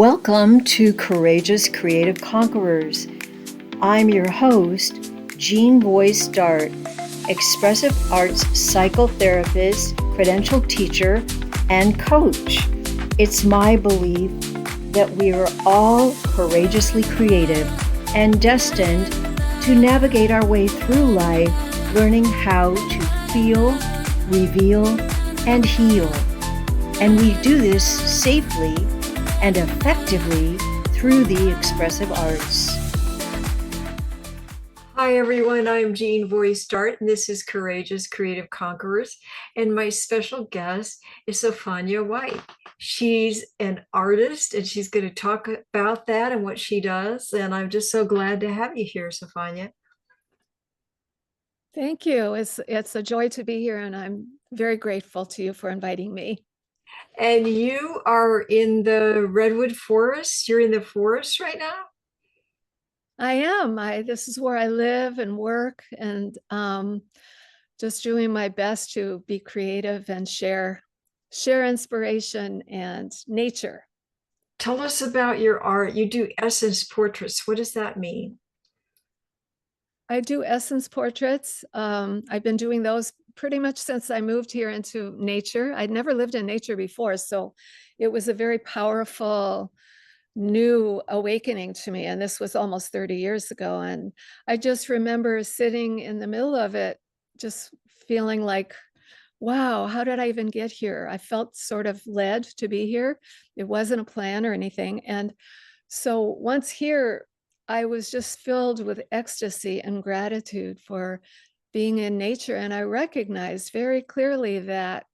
Welcome to Courageous Creative Conquerors. I'm your host, Jean Boyce Dart, expressive arts psychotherapist, credentialed teacher, and coach. It's my belief that we are all courageously creative and destined to navigate our way through life, learning how to feel, reveal, and heal. And we do this safely and effectively through the expressive arts. Hi everyone, I'm Jean Boyce Dart, and this is Courageous Creative Conquerors, and my special guest is Sofanya White. She's an artist, and she's going to talk about that and what she does, and I'm just so glad to have you here, Sofanya. Thank you. It's a joy to be here, and I'm very grateful to you for inviting me. And you are in the Redwood forest. You're in the forest right now? I am. This is where I live and work, and just doing my best to be creative and share inspiration and nature. Tell us about your art. You do essence portraits. What does that mean? I do essence portraits. I've been doing those pretty much since I moved here into nature. I'd never lived in nature before, so it was a very powerful new awakening to me. And this was almost 30 years ago. And I just remember sitting in the middle of it, just feeling like, wow, how did I even get here? I felt sort of led to be here. It wasn't a plan or anything. And so once here, I was just filled with ecstasy and gratitude for being in nature. And I recognized very clearly that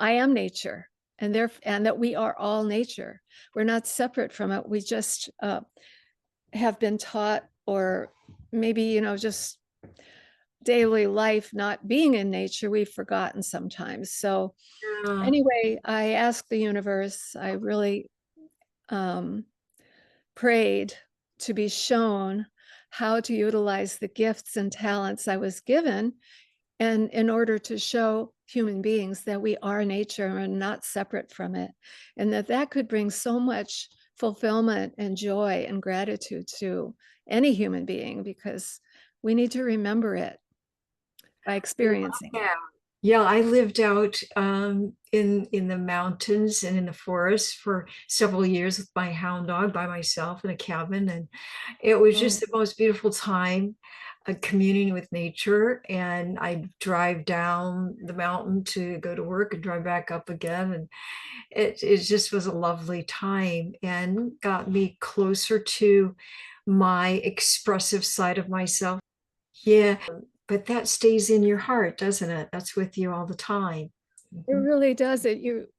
I am nature, and that we are all nature. We're not separate from it. We just have been taught, or maybe, just daily life, not being in nature, we've forgotten sometimes. So Yeah. anyway, I asked the universe, I really prayed to be shown how to utilize the gifts and talents I was given, and in order to show human beings that we are nature and not separate from it, and that could bring so much fulfillment and joy and gratitude to any human being, because we need to remember it by experiencing it. Yeah, I lived out in the mountains and in the forest for several years with my hound dog by myself in a cabin, and it was just Oh, the most beautiful time, communing with nature. And I'd drive down the mountain to go to work and drive back up again, and it just was a lovely time and got me closer to my expressive side of myself. Yeah, but that stays in your heart, doesn't it? That's with you all the time. it Mhm. really does.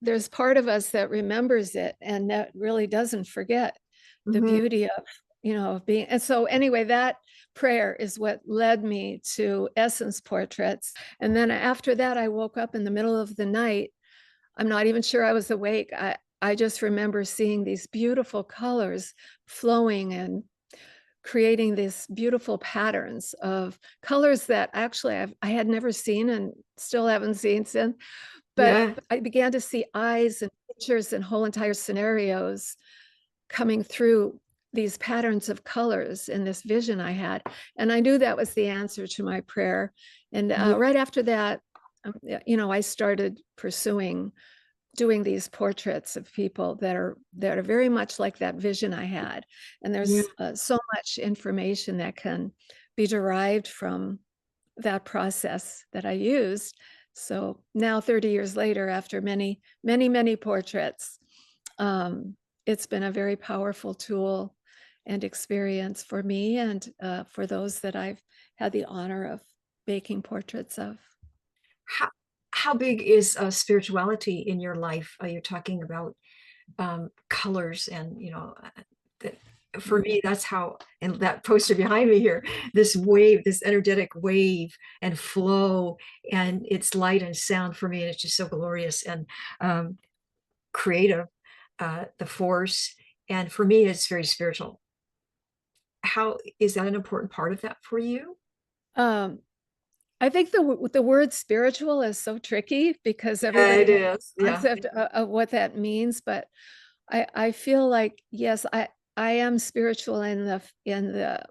There's part of us that remembers it, and that really doesn't forget the Mhm. beauty of, of being. And so anyway, that prayer is what led me to essence portraits. And then after that, I woke up in the middle of the night. I'm not even sure I was awake. I just remember seeing these beautiful colors flowing and creating these beautiful patterns of colors that actually I had never seen and still haven't seen since. But Yeah. I began to see eyes and pictures and whole entire scenarios coming through these patterns of colors in this vision I had. And I knew that was the answer to my prayer. And Yeah. right after that, I started pursuing doing these portraits of people that are very much like that vision I had. And Yeah. there's so much information that can be derived from that process that I used. So now, 30 years later, after many, many, many portraits, it's been a very powerful tool and experience for me, and for those that I've had the honor of making portraits of. How how big is spirituality in your life? You're talking about colors, and that for Mm. me, that's how. And that poster behind me here, this wave, this energetic wave and flow, and it's light and sound for me, and it's just so glorious and um, creative. The force, and for me, it's very spiritual. How is that an important part of that for you? Um, I think the word spiritual is so tricky because Yeah, everybody it has is. a Yeah. concept of what that means, but I feel like, yes, I am spiritual in the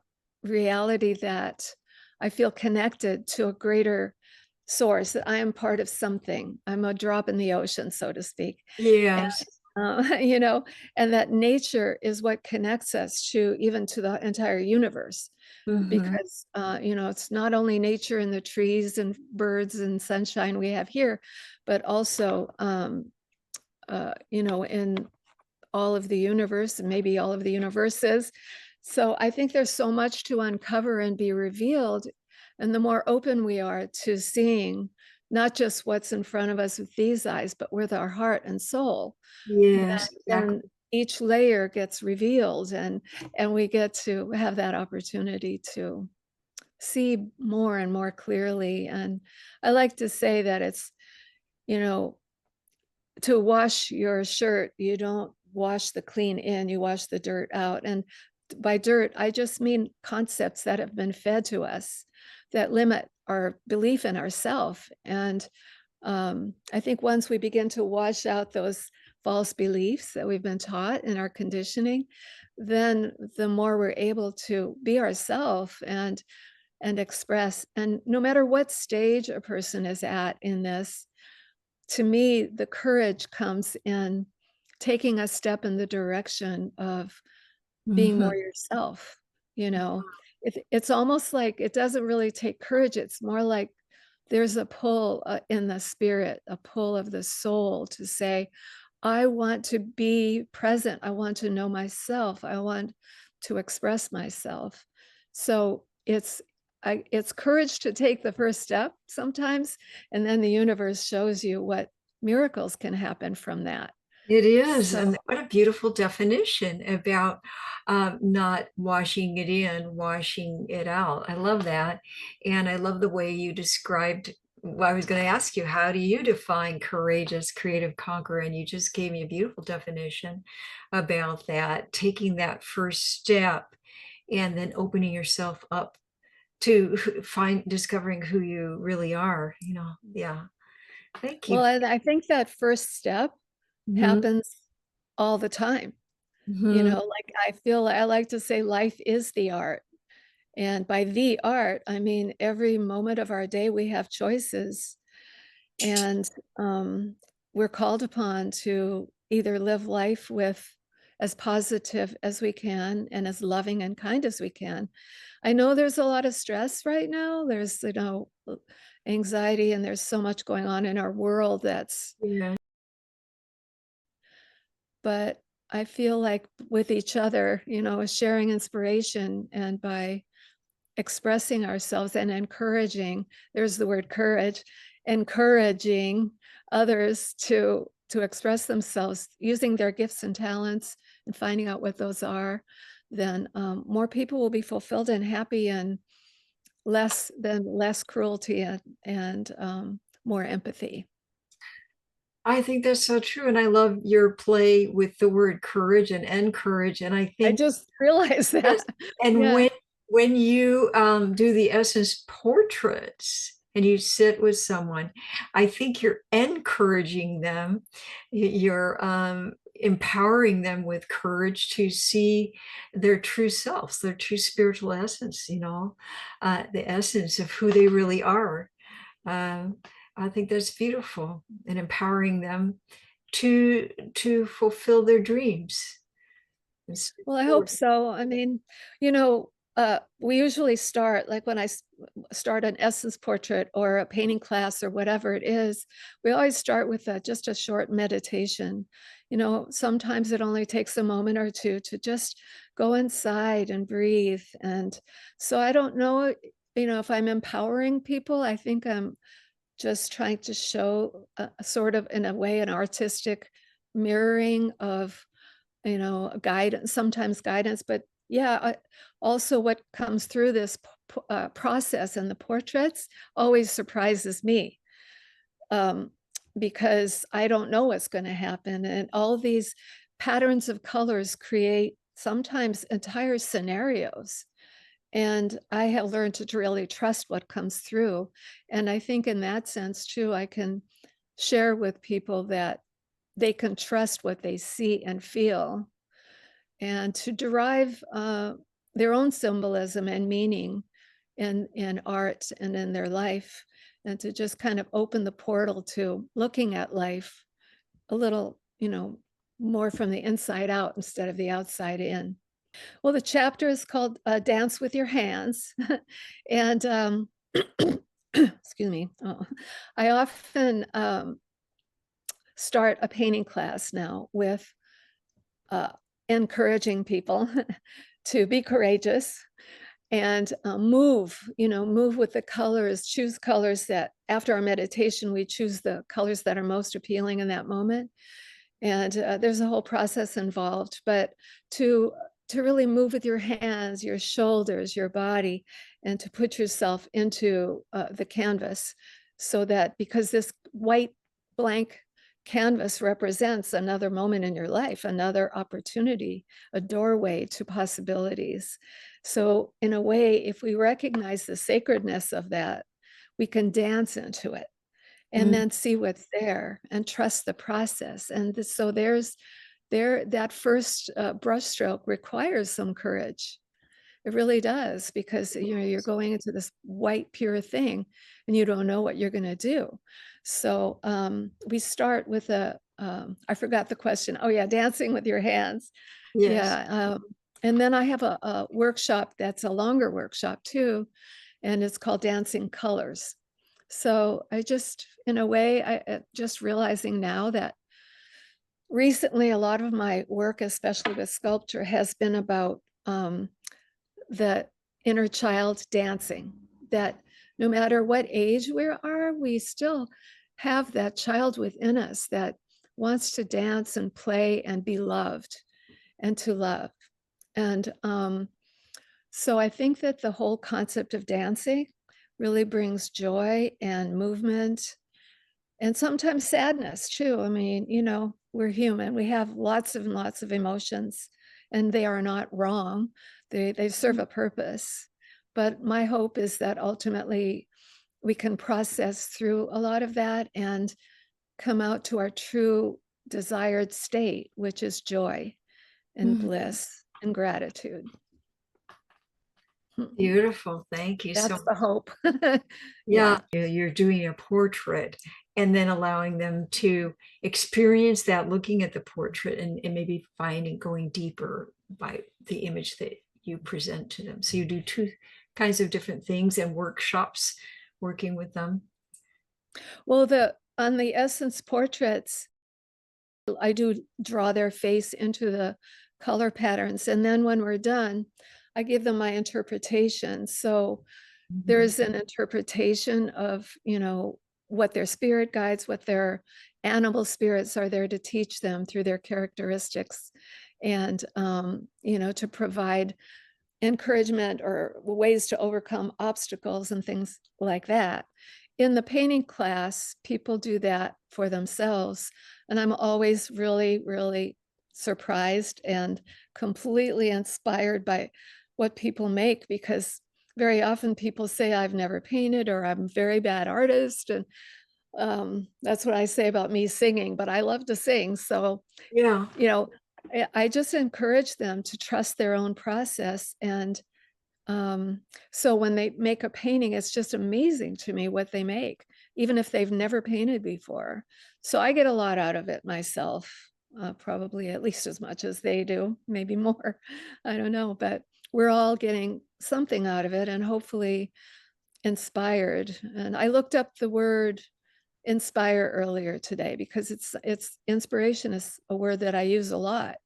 reality that I feel connected to a greater source, that I am part of something. I'm a drop in the ocean, so to speak. And, Yes. you know, and that nature is what connects us to even to the entire universe. Hmm. Because, you know, it's not only nature and the trees and birds and sunshine we have here, but also, you know, in all of the universe and maybe all of the universes. So I think there's so much to uncover and be revealed. And the more open we are to seeing not just what's in front of us with these eyes, but with our heart and soul, Yes, then exactly. each layer gets revealed and we get to have that opportunity to see more and more clearly. And I like to say that it's, you know, to wash your shirt, you don't wash the clean in, you wash the dirt out. And by dirt, I just mean concepts that have been fed to us that limit our belief in ourself. And I think once we begin to wash out those false beliefs that we've been taught in our conditioning, then the more we're able to be ourselves and express. And no matter what stage a person is at in this, to me, the courage comes in taking a step in the direction of being Hmm. more yourself. You know, it's almost like it doesn't really take courage. It's more like there's a pull in the spirit, a pull of the soul to say, I want to be present. I want to know myself. I want to express myself. So it's courage to take the first step sometimes, and then the universe shows you what miracles can happen from that. It is. So, And what a beautiful definition about not washing it in, washing it out. I love that. And I love the way you described. Well, I was going to ask you, how do you define courageous, creative conqueror? And you just gave me a beautiful definition about that, taking that first step and then opening yourself up to discovering who you really are. Yeah. Thank you. well, I think that first step Mhm. happens all the time. You Mhm. know, like I like to say life is the art. And by the art, I mean every moment of our day we have choices. And we're called upon to either live life with as positive as we can and as loving and kind as we can. I know there's a lot of stress right now. There's, you know, anxiety, and there's so much going on in our world that's, Yeah. but I feel like with each other, you know, sharing inspiration and by expressing ourselves and encouraging, there's the word courage, encouraging others to express themselves using their gifts and talents and finding out what those are, then more people will be fulfilled and happy, and less cruelty and more empathy. I think that's so true. And I love your play with the word courage and encourage. And I I think, just realized yes, that. and Yeah. when you do the essence portraits and you sit with someone, I think you're encouraging them, you're empowering them with courage to see their true selves, their true spiritual essence, the essence of who they really are. Um, I think that's beautiful, and empowering them to fulfill their dreams. And step Well, I hope forward. so. I mean, you know, we usually start, like when start an essence portrait or a painting class or whatever it is, we always start with just a short meditation. You know, sometimes it only takes a moment or two to just go inside and breathe. And so I don't know, you know, if I'm empowering people. I think I'm just trying to show a sort of, in a way, an artistic mirroring of, you know, guidance, sometimes guidance, but yeah, also what comes through this process and the portraits always surprises me, um, because I don't know what's going to happen. And all these patterns of colors create sometimes entire scenarios. And I have learned to really trust what comes through. And I think in that sense, too, I can share with people that they can trust what they see and feel, and to derive their own symbolism and meaning in art and in their life, and to just kind of open the portal to looking at life a little, more from the inside out instead of the outside in. Well, the chapter is called Dance with Your Hands. And excuse me. Oh, I often start a painting class now with encouraging people to be courageous and move with the colors, choose colors that after our meditation, we choose the colors that are most appealing in that moment. And there's a whole process involved, but to really move with your hands, your shoulders, your body, and to put yourself into the canvas, so that, because this white blank canvas represents another moment in your life, another opportunity, a doorway to possibilities. So in a way, if we recognize the sacredness of that, we can dance into it and then see what's there and trust the process. And so that first brushstroke requires some courage. It really does, because you're going into this white pure thing and you don't know what you're going to do. So we start with I forgot the question. Oh yeah, dancing with your hands. Yes. Yeah. And then I have a workshop that's a longer workshop too, and it's called Dancing Colors. So I just, in a way, I just realizing now that recently a lot of my work, especially with sculpture, has been about the inner child dancing, that no matter what age we are, we still have that child within us that wants to dance and play and be loved and to love. And so I think that the whole concept of dancing really brings joy and movement, and sometimes sadness too. I mean, we're human. We have lots and lots of emotions, and they are not wrong. They serve a purpose. But my hope is that ultimately we can process through a lot of that and come out to our true desired state, which is joy and bliss and gratitude. Beautiful. Thank you so That's much. the hope. Yeah. You're doing a portrait and then allowing them to experience that, looking at the portrait and maybe going deeper by the image that you present to them. So you do two kinds of different things and workshops working with them. Well, on the Essence portraits, I do draw their face into the color patterns. And then when we're done, I give them my interpretation. So there's an interpretation of, what their spirit guides, what their animal spirits are there to teach them through their characteristics, and, to provide encouragement or ways to overcome obstacles and things like that. In the painting class, people do that for themselves. And I'm always really, really surprised and completely inspired by what people make, because very often people say, I've never painted, or I'm a very bad artist. And that's what I say about me singing, but I love to sing. So, Yeah. I just encourage them to trust their own process. And so when they make a painting, it's just amazing to me what they make, even if they've never painted before. So I get a lot out of it myself, probably at least as much as they do, maybe more. I don't know, but we're all getting something out of it, and hopefully inspired. And I looked up the word inspire earlier today, because it's inspiration is a word that I use a lot,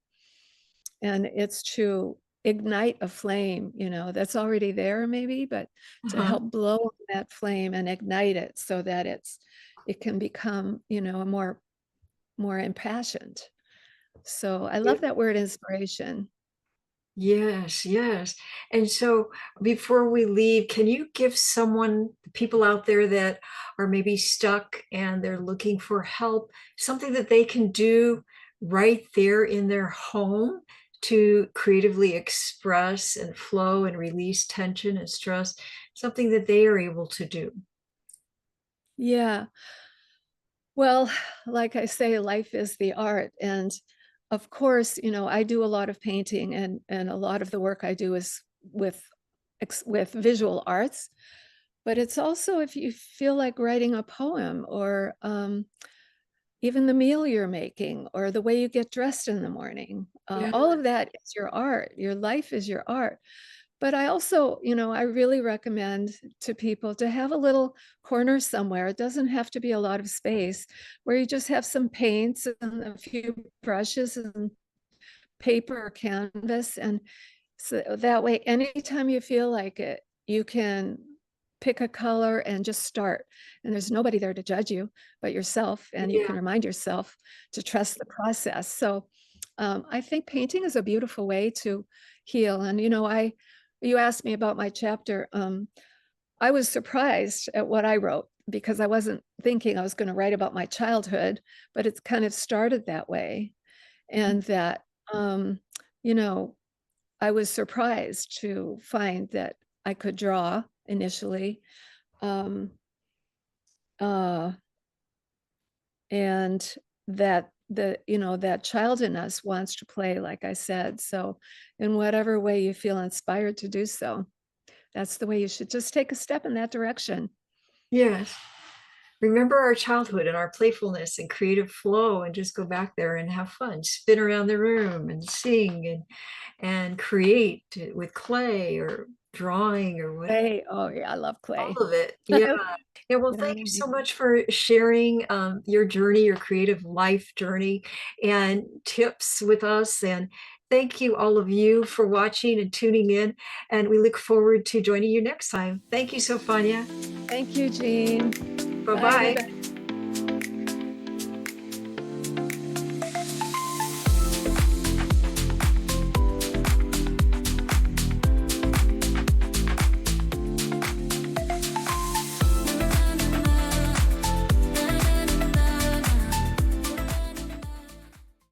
and it's to ignite a flame, that's already there maybe, but to help blow that flame and ignite it so that it can become, more impassioned. So I love that word, inspiration. Yes, yes. And so before we leave, can you give people out there that are maybe stuck and they're looking for help, something that they can do right there in their home to creatively express and flow and release tension and stress, something that they are able to do? Yeah. Well, like I say, life is the art. And of course, I do a lot of painting, and a lot of the work I do is with with visual arts. But it's also if you feel like writing a poem, or even the meal you're making, or the way you get dressed in the morning. Yeah. All of that is your art. Your life is your art. But I also, I really recommend to people to have a little corner somewhere. It doesn't have to be a lot of space, where you just have some paints and a few brushes and paper or canvas. And so that way, anytime you feel like it, you can pick a color and just start. And there's nobody there to judge you but yourself. And you Yeah. can remind yourself to trust the process. So I think painting is a beautiful way to heal. And, you asked me about my chapter. I was surprised at what I wrote, because I wasn't thinking I was going to write about my childhood, but it's kind of started that way. And that, you know, I was surprised to find that I could draw initially. Um, uh, and that that child in us wants to play, like I said. So in whatever way you feel inspired to do so, that's the way you should just take a step in that direction. Yes. Remember our childhood and our playfulness and creative flow, and just go back there and have fun, spin around the room and sing and create with clay or drawing or whatever. Clay. Oh yeah, I love clay. All of it. Yeah. Yeah. Well, Get thank on you in so there. much for sharing your journey, your creative life journey, and tips with us. And thank you, all of you, for watching and tuning in. And we look forward to joining you next time. Thank you, Sofanya. Thank you, Jean. Bye, Bye-bye. everybody.